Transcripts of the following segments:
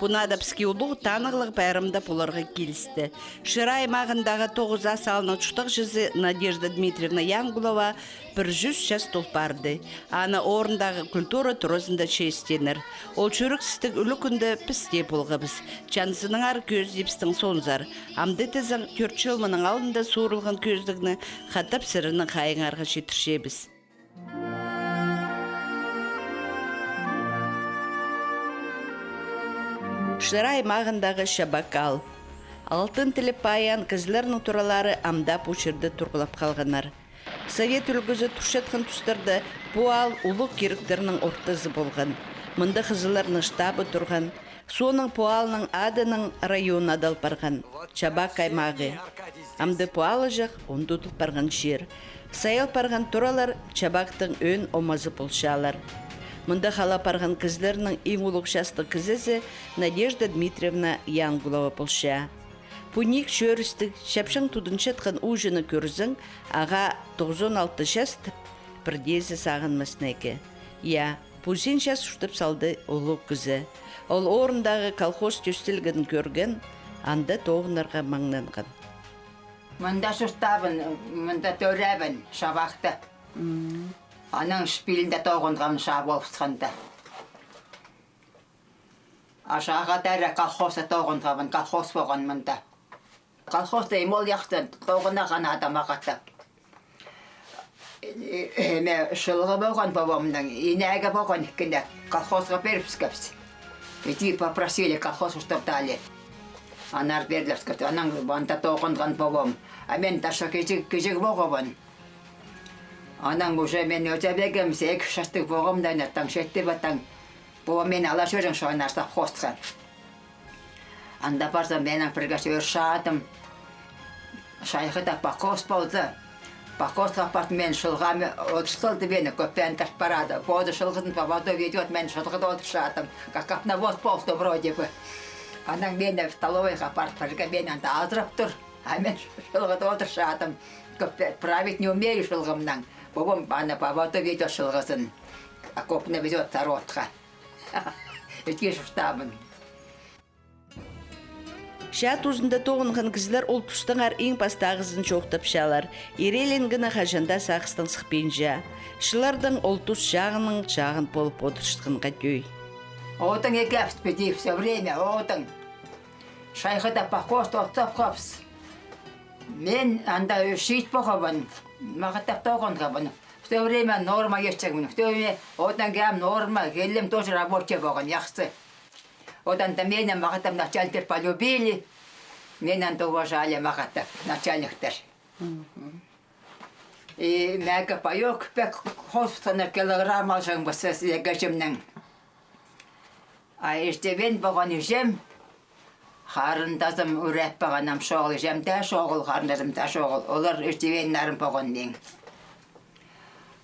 Пунадапский улуг танығылық бәрімді бұларға келісті. Шырай мағындағы 9 салының чұтық жүзі Надежда Дмитриевна Янгулова 100 жас толпарды. Аны орындағы культура тұрызында честенір. Ол чүрік сістік үлі күнді пісте болғабыз. Чанысының ар көз депістің сонзар. Амды тізің 4 жылмының алдында суырылған көздігіні қаттап сірінің қайыңарға жетіршебіз. Шырай мағындағы шабакал. Алтын тілі паян кізлерінің туралары амдап ұшырды тұрғылап қалғанар. Совет үлгізі тұршатқан тұстарды пуал ұлық керіктерінің ортызы болған. Мұнда қызыларының штабы тұрған. Соның пуалының адының районына дал барған. Чабак аймағы. Амды пуалы жақ онды ұтыл барған жер. Сайыл барған туралар чабақтың өн омазы болшалар. Мұнда қала парған кізлерінің ең ұлық жасты кізізі Надежда Дмитриевна Янгулова болша. Пуник шөрістік шапшың тұдыншатқан ұжыны көрізің аға 96 жаст бірдезі сағын мәснеке. Я, пұлсен жас ұштып салды ұлық кізі. Ол орындағы колхоз төстілгін көрген, анда тоғынарға маңнанған. Мұнда сұстабын, мұнда төрәбін, шабақты. Аның шпилінде тоғынған шаб олысқанда. Ашаға дәрі колхозы тоғынған, колхоз болған мұнда. Колхозда емол яқтын тоғынаған адам ағатты. Шылғы болған бабамның, инәгі болған екінде колхозға беріп скәпсі. Иди попросили колхоз, чтоб дали. Анар берділер скәпсі. Аның банда тоғынған бабам. А мен ташы кежік болған. Анан уже мен өтебегім сек шастық боғымдан аттан шетті баттан бұл мен ала жөрін шойын арстап қостыған. Анда барсам менің біргәш өршадым. Шайқыда бақос болды. Бақосқа барды мен шылғамы отшылды бені көппен таш барады. Боды шылғыдың бабады ведет мен шылғыда отыршадым. Как на вот болды вроде бы. Анан мені столовайға барды бірге мен анда азырап тұр. А мен шылғыда отыршадым. Править не умею шылғымнан. Бабам бана бабата ведет шылғысын. Окопны везет таротқа. Өтке штабын. Шат ұзында тоғынған кізлер ол тұстың ар ең пастағызын жоқтап шалар. Ереленгіні қажанда сақыстың сықпенжа. Шылардың ол тұс жағының жағын болып отыршытқынға дөй. Отың екепс беди все время, отың. Шайқыда пақост отсап қапс. Мен анда шит боғабын. Мағаттап тоғынғабын. В то время норма ешчегмін. В то время одан кәм норма, келім тоже рабочий болған, яқсы. Одан да мені мағаттап начальниктер полюбили. Мен анда уважали мағаттап начальниктер. И мәгі пайок пәк хоспиталына килограмм алжың бұсы егешімнің. А ештебен болған ежем, қарындазым үрәп бағанам шоғыл, ежемді шоғыл, қарындазымда шоғыл. Олар ештебенлерім болған дең.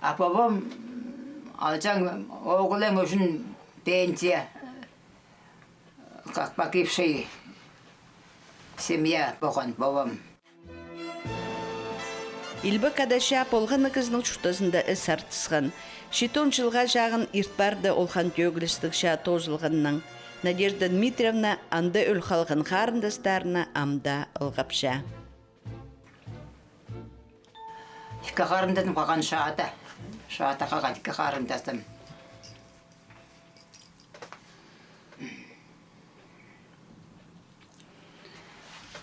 А бабам алжаң оғылың үшін пенсия, как погибший семья болған бабам. Илбі қадаша болғаны кізінің чүштасында әс артысқан. 7 жылға жағын иртбарды олған төгілістік ша тозылғанның. Надежда Дмитриевна анда өл қалған қарындастарына амда ылғапша. Икі қарындасым қаған шаата. Шаата қаған икі қарындасым.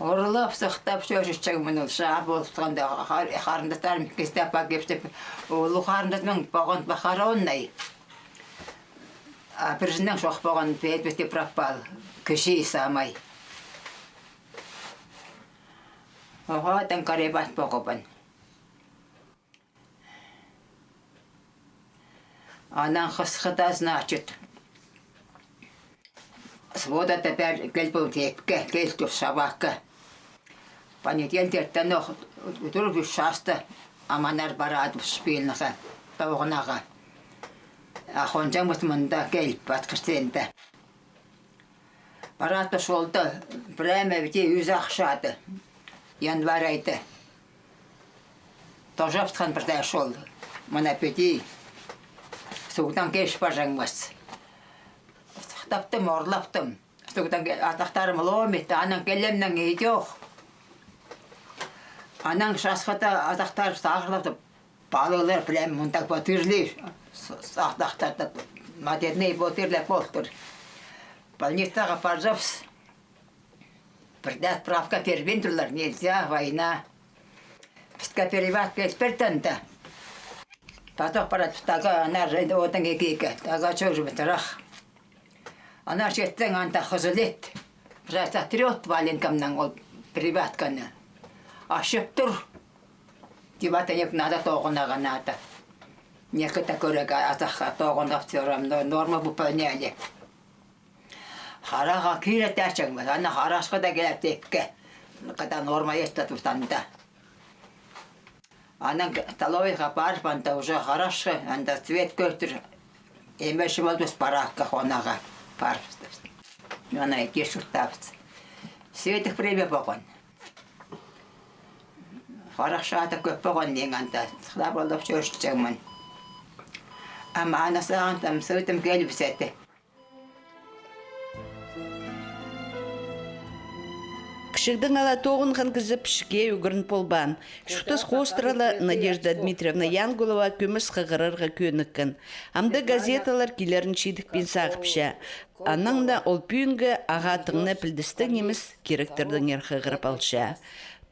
Орылап, сықтап, сөзішчің мұны ша болып тұғанда қарындастарым кестеп бәкептеп, олы қарындасының болған бақара оннай. Біржінен шоқ болған бәйт пропал, кіші самай. Оғадан қаребат болғыбын. Анан қысқыда значит. Свода тепер келбім тепке, келтіп шабаққа. Понедельдерден отырып шасты, аманар барады шпилініға, тауғынаға. Ақонжан мұсымында келіп батқырсенді. Бараты шолды, біреме біте үз ақшады, январ айды. Тожаптқан бірді шол, мұна біте судан кеш бажаңмыз. Таптым, орлаптым. стуктан атактарым ломит, анан келемнен идёх. Анан шасхата атактар сагырлап балылар билем мунтак батырлар. Атактар мадерный батырлар болтур. Больницага пожалуйста. Передать справка первинтурлар нельзя, война. Пскапереватка экспертанта. Потом парадстага она же вот такие кика. Тага чужу ветрах. Она шеттен анта хозелет. Просто трёт валенкамнан ол приватканы. Ашыптур. Тибата нек надо тогонаганата. Некота көрөга атаха тогонап төрөм норма выполняли. Харага кире тачагма. Ана харашка да келет текке. Когда норма есть татустанта. Анан столовыйга барып анда уже хорошо, анда цвет көтөр. Эмеши болдус баракка хонага барып. Ана эки шуртапс. Светих время болгон. Хорошо ата көп болгон деген анда. Сыла болуп чөччөгмүн. Ама анасынан там сөйтүм келип сетти. Кішігдің ала тоғынған кізі пішке үгірін полбан. Шуқтас хостралы Надежда Дмитриевна Янгулова көміс қығырырға көніккін. Амды газеталар келерін чидікпен сағыпша. Анаңда ол пүйінгі ағатыңны пілдісті неміз керектердің ерқығырып алша.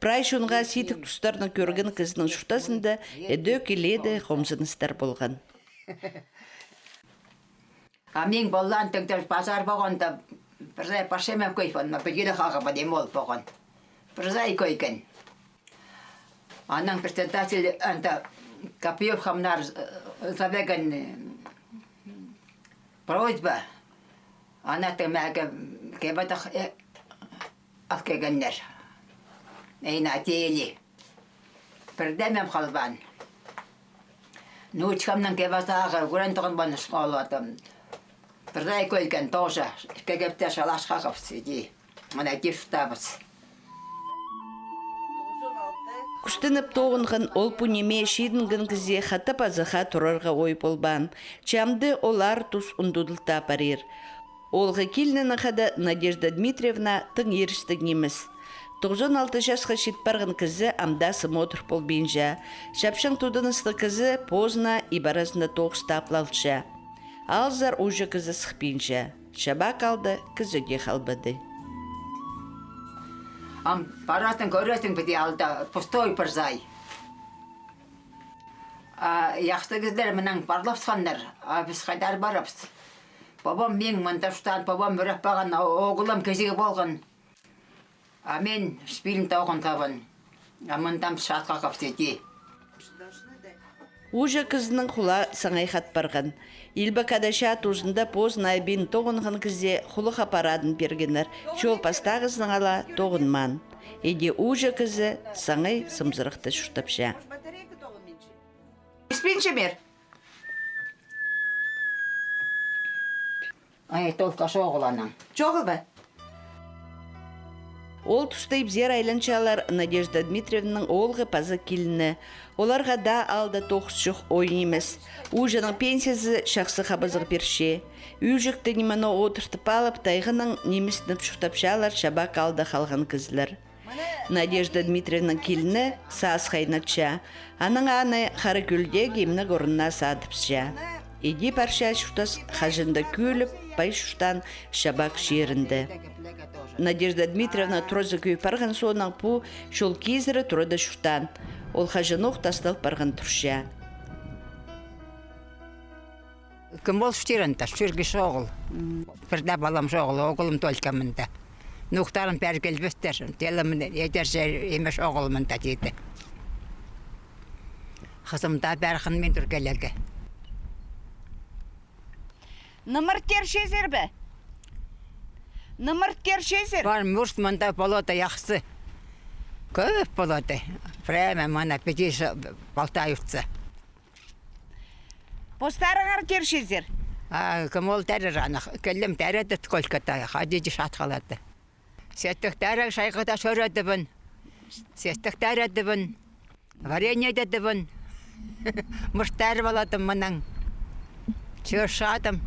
Прайшунға сетік тұстарының көрген кізінің шуқтасында әді келеді қомзыныстар болған. Амин боллан тыңдар базар болғанда Прзай пашемен койфон, но педида хаха подемол погон. Прзай койкен. Анан председатель анта Копьев хамнар забеган просьба. Она темага кебатах афкеганнер. Эйна тели. Пердемем халбан. Нуч хамнан кебатага гурантогон бан школатам. Прзай койкен тоже. Кегепте шалашхагов сиди. Ана киштабас. Күштініп тоғынған ол пунеме шидінгін кізе хатып азыға тұрарға ой болбан. Чамды олар тұс ұндудылта парир. Олғы келнені қада Надежда Дмитриевна тың ерістік неміз. 96 жасқа шетпарғын кізі амда смотр полбенжа. Шапшың тудынысты кізі позна и барасында тоғыстаплалша. Алзар уже кізі сықпенжа. Шаба қалды, кізіге қалбады. Паратын көретін біде алда пустой пырзай. Яқты кіздер мінің барлапсқандар, біз қайдар барапс. Бабам мен мұнташтан, бабам үріп баған, оғылым кезегі болған. Мен шпилін тауған табын. Мұнтам шатқа қапсети. Уже кізінің құла саңай хат барған. Илбі кадаша тұзында позна бен тоғынған кізе құлы қапарадын бергенер. Жол пастағызың ала тоғынман. Еде уже кізі саңай сымзырықты шұртапша. Спинче мер. Толка шоғыланың. Жоғыл ба? Ол тұстай бзер айланчалар Надежда Дмитриевнаның олғы пазы келіні. Оларға да алда тоқыс жоқ ойын емес. Ужаның пенсиясы шақсы қабызық берше. Үйжікті немені отыртып алып, тайғының немесініп шұқтапшалар шабақ алда қалған кізлер. Надежда Дмитриевнаның келіні саас қайнатша. Аның аны қары көлде кемні ғорынна садыпша. Еде парша шұқтас қажында көліп, бай шұқтан шабақ жерінді. Надежда Дмитриевна тұрызы көй парған соның пу шол кезірі тұрыды шұқтан. Ол қажынуқ тастал парған тұрша. Кім бол штирында, штирге шоғыл. Бірді балам шоғыл, оғылым толкамында. Нұқтарын пәргел бөстер, телімін едерше емеш оғылымында дейді. Қызымда бәрқын мен түргелеге. Нымыр тершезер бі? Нымыр тершезер? Бар мұрст мұнда болода яқсы. Көп болода. Прямо мана петиш балтаются. Постарыңар тершезер? Кім ол тәрі жанық. Келім тәреді түкөлкіта. Хадиді шат қалады. Сеттік тәрі шайқыда шөреді бұн. Сеттік тәреді бұн. Варенье деді бұн. Мұрстары болады мұның. Чөр шатым.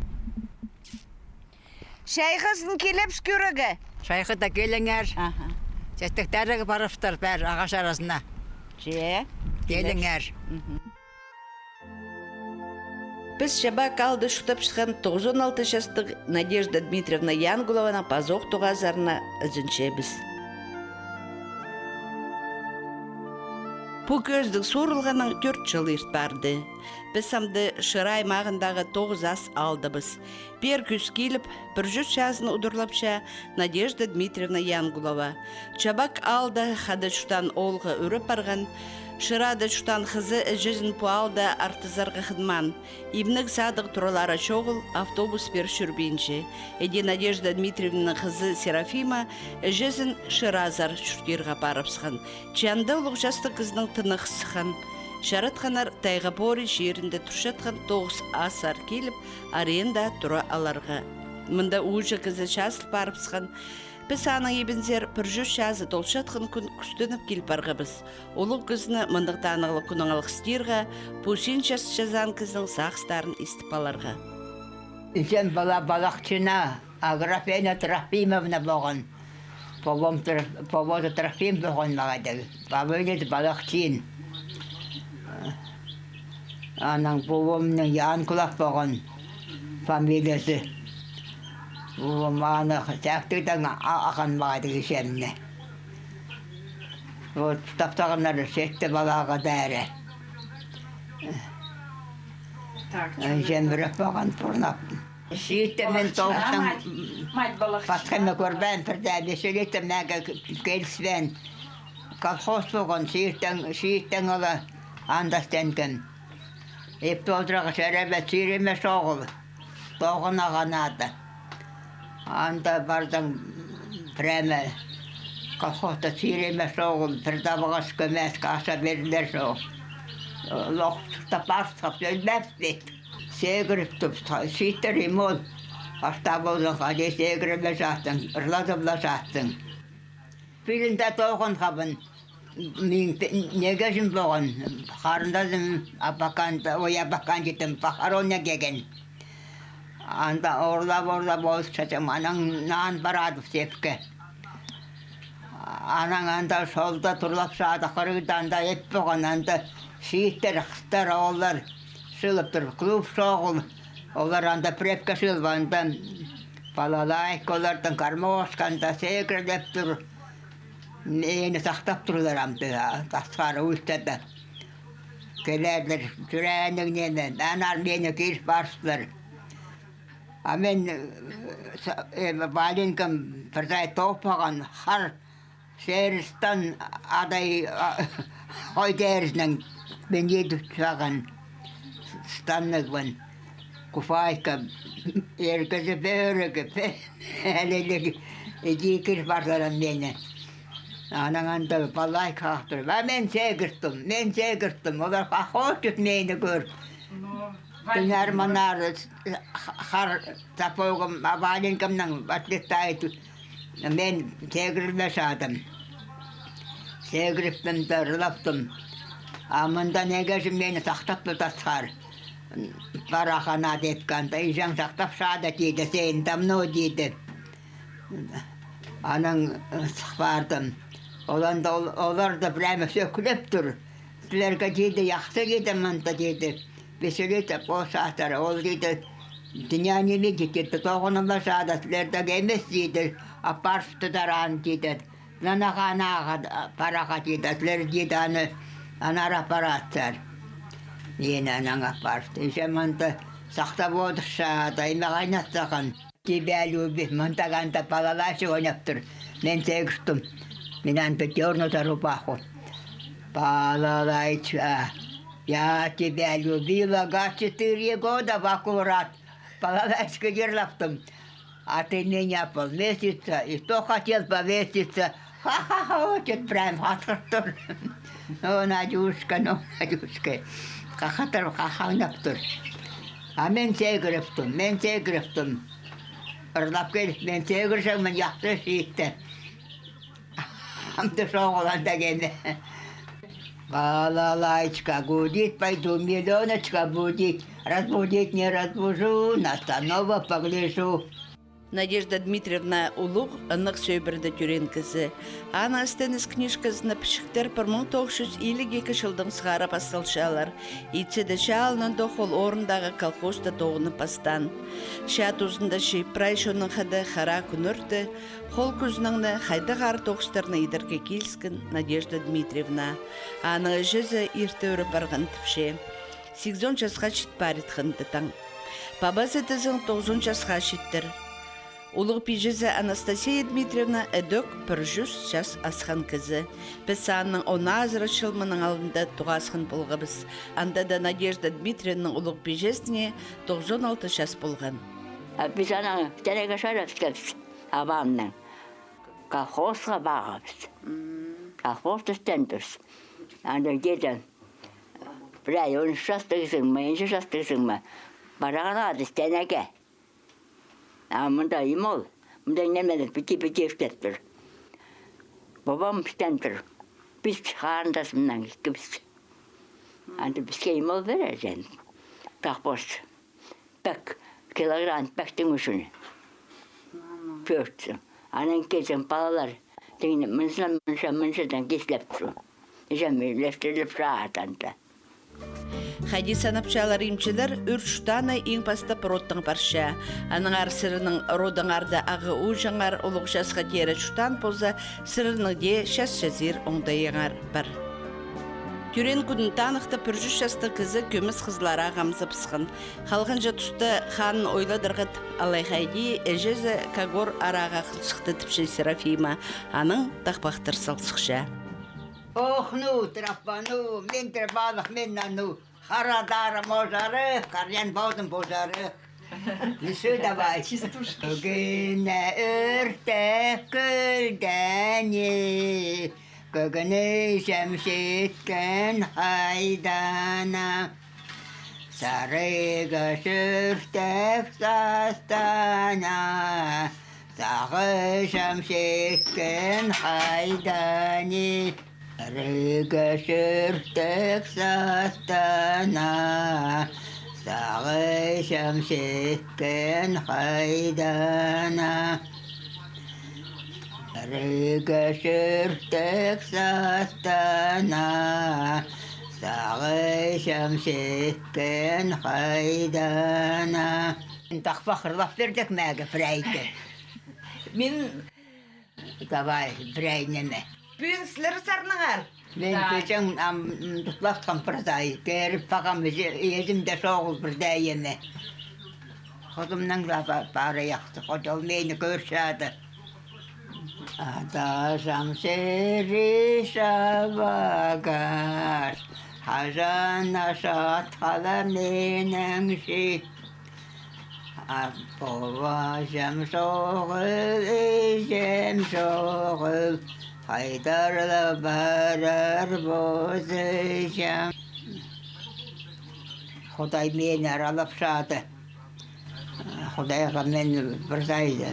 Шайғасын келепс көрігі? Шайқы да келіңер. Аха. Сәттіктәрі барыптыр бәр ағаш арасына. Же. Келіңер. Біз шабак алды шутап шыққан 96 жастық Надежда Дмитриевна Янгулована пазоқ туғазарына үзіншебіз. Бұл көздік сорылғаның 4 жыл ерт барды. Біз самды шырай мағындағы 9 ас алдыбыз. Бер күз келіп, 100 жазын ұдырлапша Надежда Дмитриевна Янгулова. Чабак алды хады шутан олғы өріп барған, шырады шутан қызы жүзін пуалды артызарға қыдман. Ибнік садық тұралары шоғыл автобус бер шүрбейінші. Эде Надежда Дмитриевна қызы Серафима жүзін шыразар шүртерға барыпсыған. Чанды ұлық жасты қыздың тынық сыған. Шаратқанар Тайғапори жерінде тұршатқан 9 асар келіп, аренда тұра аларға. Мұнда ұжы қызы шасыл барыпсыған. Біз аның ебінзер 100 жазы толшатқын күн күстініп келіп барғабыз. Олық күзіні мұндықтанығылы күніңалық стирға, пусин жазан кіздің сақстарын истіпаларға. Үзен балақчына Аграфена Трофимовна болған. Поводы Трофим болған мағадығы. Бабынет балақчин. Аның бұвымның Янкулақ болған фамилиясы. Бұвым аны сәқтігдің ақан мағадығы шеміне. Таптағынлары сетті балаға дәрі. Жеміріп болған пұрнап. Шиітті мен тоғыстың пасқамы көрбән пірдәбі сөйлетті мәгі келіспен. Колхоз болған шиіттің олы андастен кім. Епті олдырағы сәрәбәт сүйреме соғыл. Тоғын ағанады. Анда бардың прәмі колхозда сүйреме соғыл. Пірдабығас көмәс қаса берілер соғыл. Лоқсықта барсық өлмәс бет. Сегіріптіп, шиіттір емол. Аста болдың қаде сегіріме жаттың, ұрладымла жаттың. Білінде тоғын қабын. Негежім болған. Қарындадым апакан жетім, пахароня кеген. Анда орлап болып шачам, анаң нан барады сепке. Анаң анда солда тұрлап шады, қырғыданда еп болған, анда шиіттер, қыстар, олар шылып тұр, клуб соғыл. Олар анда препка шылып, анда балалайк, олардың кармошканда секірлеп тұр. Мені сақтап тұрылар амды, тасқары ұстады. Келерлер, жүрәнігінен, әнар мені келіп барсылар. А мен валенкам бірдай топаған, қар серістан адай ойдеріснің мен едіп тұған станнығын. Куфайка, еркізі бөрігі, әлелігі, едекір барларым мені. Анаңанда балай қақтыр. Мен сегірттім. Олар қақотып мені көр. Дүнер манар қар тапоғым, валенкамның батлеттайды. Мен сегірілме шадым. Сегіріптім, дұрлаптым. Амында негежім мені сақтап тұтасқар. Барақана депканда, ижан сақтап шады дейді, сен тамно дейді. Аның бардым. Олар да прямо сөкіліп тұр. Сілерге дейді, яқсы дейді мұнда дейді. Бесілеті қосақтар, ол дейді, дүния неме дейді, тоғынымда жады, сілердегі емес дейді, апаршты даран дейді. Нанаға анаға параға дейді, сілер дейді, анар апараттар. Ені анаң апаршты. Еше мұнда сақтап отыршады, аймақ айнаттаған. Тебе люби, мұндағанда балалашы ойнап тұр. Мен сегістім. Менен пятернута рубаху. Балалайча, я тебя любила, га 4 года в аккурат. Балалайчка дерлаптым. А ты меня полмесяца, и кто хотел повеситься? Ха-ха-ха, очень прям хатхартур. Ну, Надюшка. Хахатар хаханаптур. А мен сегіріптім. Ырлап келіп, мен сегіршің, мен яқты шиітті. Амды соғыланда кені. Балалайчка, гудит, пойду, миллионочка будет. Разбудить не разбужу, на станова погляжу. Надежда Дмитриевна улуг ынық сөйбірді түрен кізі. Ана істеніс книжкасына пішіктер 1952 жылдың сығара басталшалар. Итседі шалынан доқол орындағы колхозда тоғыны пастан. Шат ұзында шейпрай шоның қады қара күнірді, қол күзніңні қайды қар тоқыстарына идірге келсін Надежда Дмитриевна. Аның жүзі ерті өрі барған тіпше. 8 жасқа шет баритқынды таң. Бабасы тізің 9 жасқа шеттір. Улық пижізі Анастасия Дмитриевна әдөк 100 жас асқан кізі. Біз сағының 10 шылмының алдында туғасқын болғы біз. Анда да Надежда Дмитриевнаның улық пижесіне 96 жас болған. Біз ана тәрегі шарапскапс абамның колхозға бағапыз. Колхозды стендірс. Анда деді, бірай 13 жастығысың ма, 10 жастығысың ма, бараған ады стенеге. Мұнда имол, мұнда немеді піти-піти үштеттір. Бабам үштентір. Біз қарындасымнан кіпіз. Анды бізге имол бережен. Так бош. Пәк, килограмм пәктің үшіні. Пөртсі. Анан кезен балалар. Мұншадан кеслеп тұру. Лефтіріліп шаатанды. Хади санапчалар имчилер үрштаны ең пастап роттың парша. Аның ар сырының родыңарда ағы у жаңар ұлық жасқа тері шутан поза сырының де шас-шазир оңдайыңар бар. Түрен күнін танықта 100 жасты кізі көміз қызлара ғамзы пысқын. Қалғын жатусты ханын ойладырғыт алайхайди әжезі кагор араға қылшықты тіпші Серафима. Аның тақпақтыр салсықша. Ох, ну, трапану, мен трапалық меннану. Харадары можары, қарян баудың бозары. Несу давай. Күгіне үртек күлдәне, күгіне шәмшеткен хайдана. Сарыға сүртек састана, сағы шәмшеткен хайдане. Рыга сүртек састана, сағы шамшеткен хайдана. Рыга сүртек састана, сағы шамшеткен хайдана. Тақпа қырлап бердік мәгі фрейді. Мен Давай, фрейнеме. бүйін сілер сарнығар. Мен көшің тұтласқан бірдай, кәріп пағам өзімде соғыл бірдай еме. Құдымның бары яқты, құдыл мені көршады. Адасам сері шабағаш, хажана шатқала менің ши. Болашам соғыл, өзем соғыл, Хайдарлы барар бозышам. Құдай мені аралап шады. Құдайға мен бірзайды.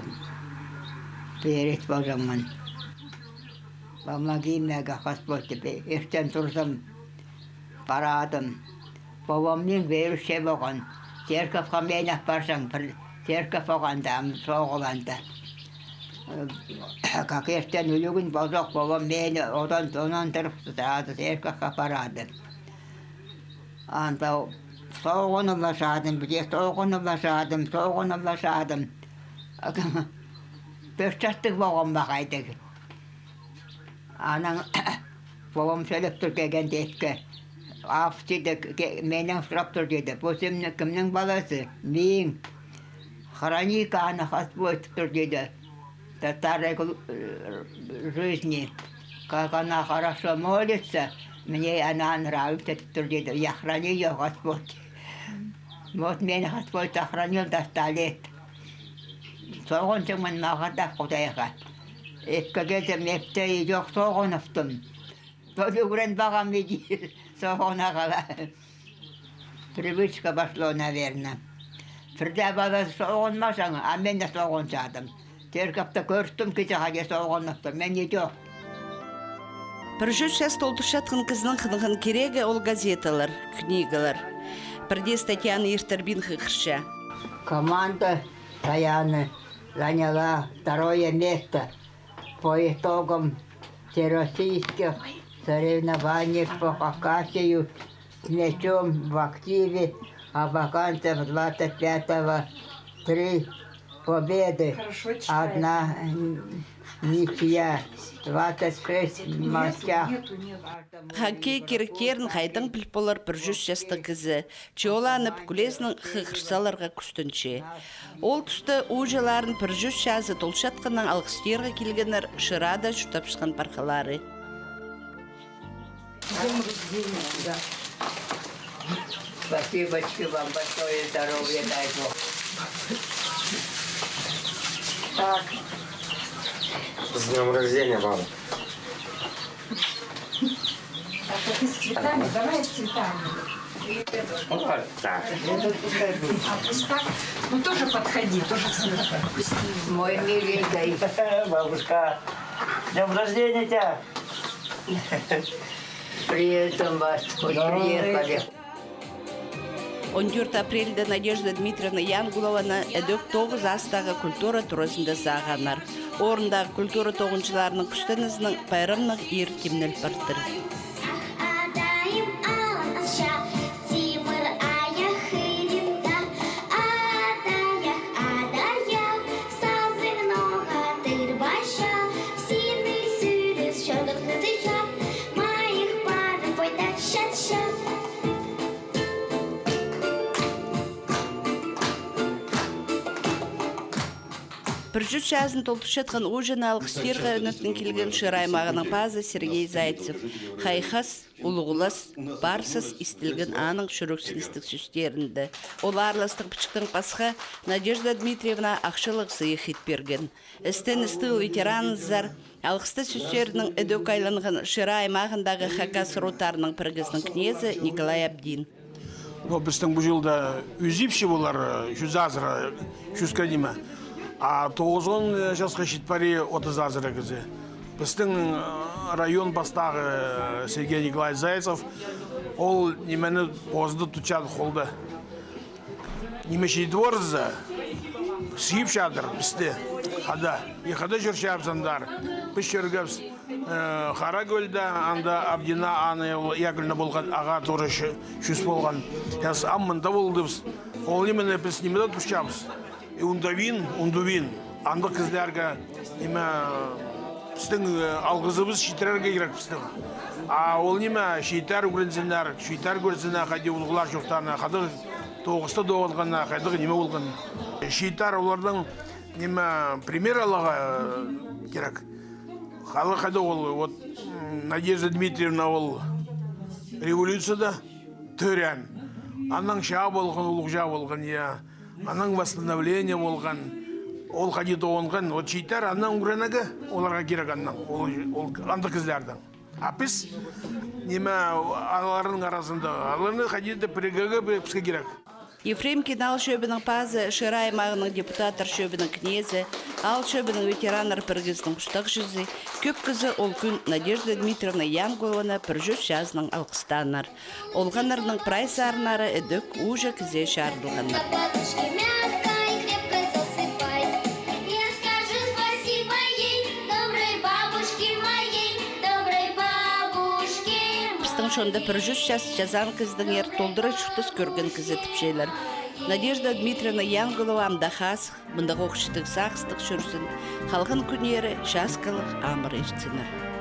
Берет бозамын. Бама кеймеге қас болды. Ертен тұрсам, барадым. Бабамның беруші болған. Церковқа мен барсам, церков оғанда, соғыланда. Как ертен үлігін бозақ бабам мені одан тұрып тұтады, церковқа барады. Анда соғынып лашадым, соғынып лашадым. Бір частық бабам бақайдық. Анаң бабам сөйлеп тұр кеген детке. Афтиді, менің сұрап тұр деді. Бұл кімнің баласы? Мен. Хроника аны қас болып тұр деді. Старой жизни, как она хорошо молится, мне она нравится, я храню ее, Господь. Вот меня Господь охранил до 100 лет. Соғын мен мағада Құдайға. Еккеге мекте жоқ соғыныптым. Төлігірен бағам еді соғынаға. Привычка пошло, наверное. Бірде бала соғынмасаң, а мен де соғынсадым. Церковта көрстім кечеге соғыныпты, мен не жоқ. 100 жас толтыршатқын кізінің қынығын керегі ол газеталар, книгалар. Бірде статьяны ертірбін қықырша. Команда Таяны заняла второе место по итогам всероссийских соревнований по хоккею с мячом в активе абаканцев 25-го 3 победы, 1 ничья, 26 в матчах. Хоккей керектерін қайдың біл болар 100 жасты кізі, чеоланып күлесінің қықырсаларға күстінші. Ол тұсты ұжыларын 100 жазы толшатқының алғыстерға келгенер шырада жұтапшыған парқалары. Спасибо вам большое, здоровья, дай Бог. Так. С днем рождения, баба. Так, ты с цветами? Давай с цветами. Вот так. А пусть так? Ну тоже подходи, тоже цветы. Мой миленький. Бабушка, с днем рождения тебя. Приветствуем вас. Хоть приехали. 14 апрельде Надежда Дмитриевна Янгулованы әдөк 9 астағы культура турасында сағанар. Орындағы культура тоғыншыларының күстенізінің байрамның ер кемнел бартыр. Біржүз жазын толтышатқан ұжыналық стерға өнөттің келген шыраймағының пазы Сергей Зайцев. Хайхас, ұлығылас, барсыз істілген аның шүріксіністік сүстерінді. Ол арластық пүчіктің пасқа Надежда Дмитриевна ақшылық сыйық етперген. Істен істіл ветераныздар алғысты сүстерінің өдөк айланған шыраймағындағы хакас ротарының піргізінің кнезі Николай Абдин. Біздің бұл жылда үзіпші болар, жүз азыра, жүз кәдима. А 9 жасқа шетпаре 30 азыра кізі. Біздің район бастағы Сергей Николай Зайцев, ол немені позды тұчады қолды. Немеші дворызы, сүйіп шадыр бізді. Хада, ехада жүрші абзандар. Біз жүргіміз Қара көлді, анда Абдина аны ягіліні болған, аға торы шүс болған. Яс аммында болдыбыз. Ол немені біз немеді тұшамыз. Ундавин, андық кіздерге неме біздің алғызыбыз шейттерге керек біздің. А ол неме шейтер көрінсінер, шейтер көрінсінер қайде ұлғылар жоқтарына, қадық 9-та доғылғанына, қайдық неме болған. Шейтер олардың неме пример алаға керек. Халық қайда ол, Надежда Дмитриевна ол революцияда түрен. Анның ша болған, ұлық жа болған, Аның восстановление болған, ол қадет оғынған, ол чейтер анның ұғыранығы оларға керек анның, ол андық кізлердің. А біз неме аларының арасында, аларының қадеті бірігігі бізге керек. Ефрем Кенал шөбінің пазы, Шырай мағының депутаттар шөбінің кнезі, ал шөбінің ветеранар піргіздің құстақ жүзі, көп кізі ол күн Надежда Дмитриевна Янгулованы 100 жазының алқыстанар. Олғанарының прайсарынары өдік ұжы кізе шарылғанар. Шонда 100 жас жазан кіздің ер толдыры шықтыс көрген кізі тіпшейлер. Надежда Дмитриевна Янгулова амдахас, мұндағы оқшытық сақыстық жүрсін, қалғын күнері жас қылық амыр ештінір.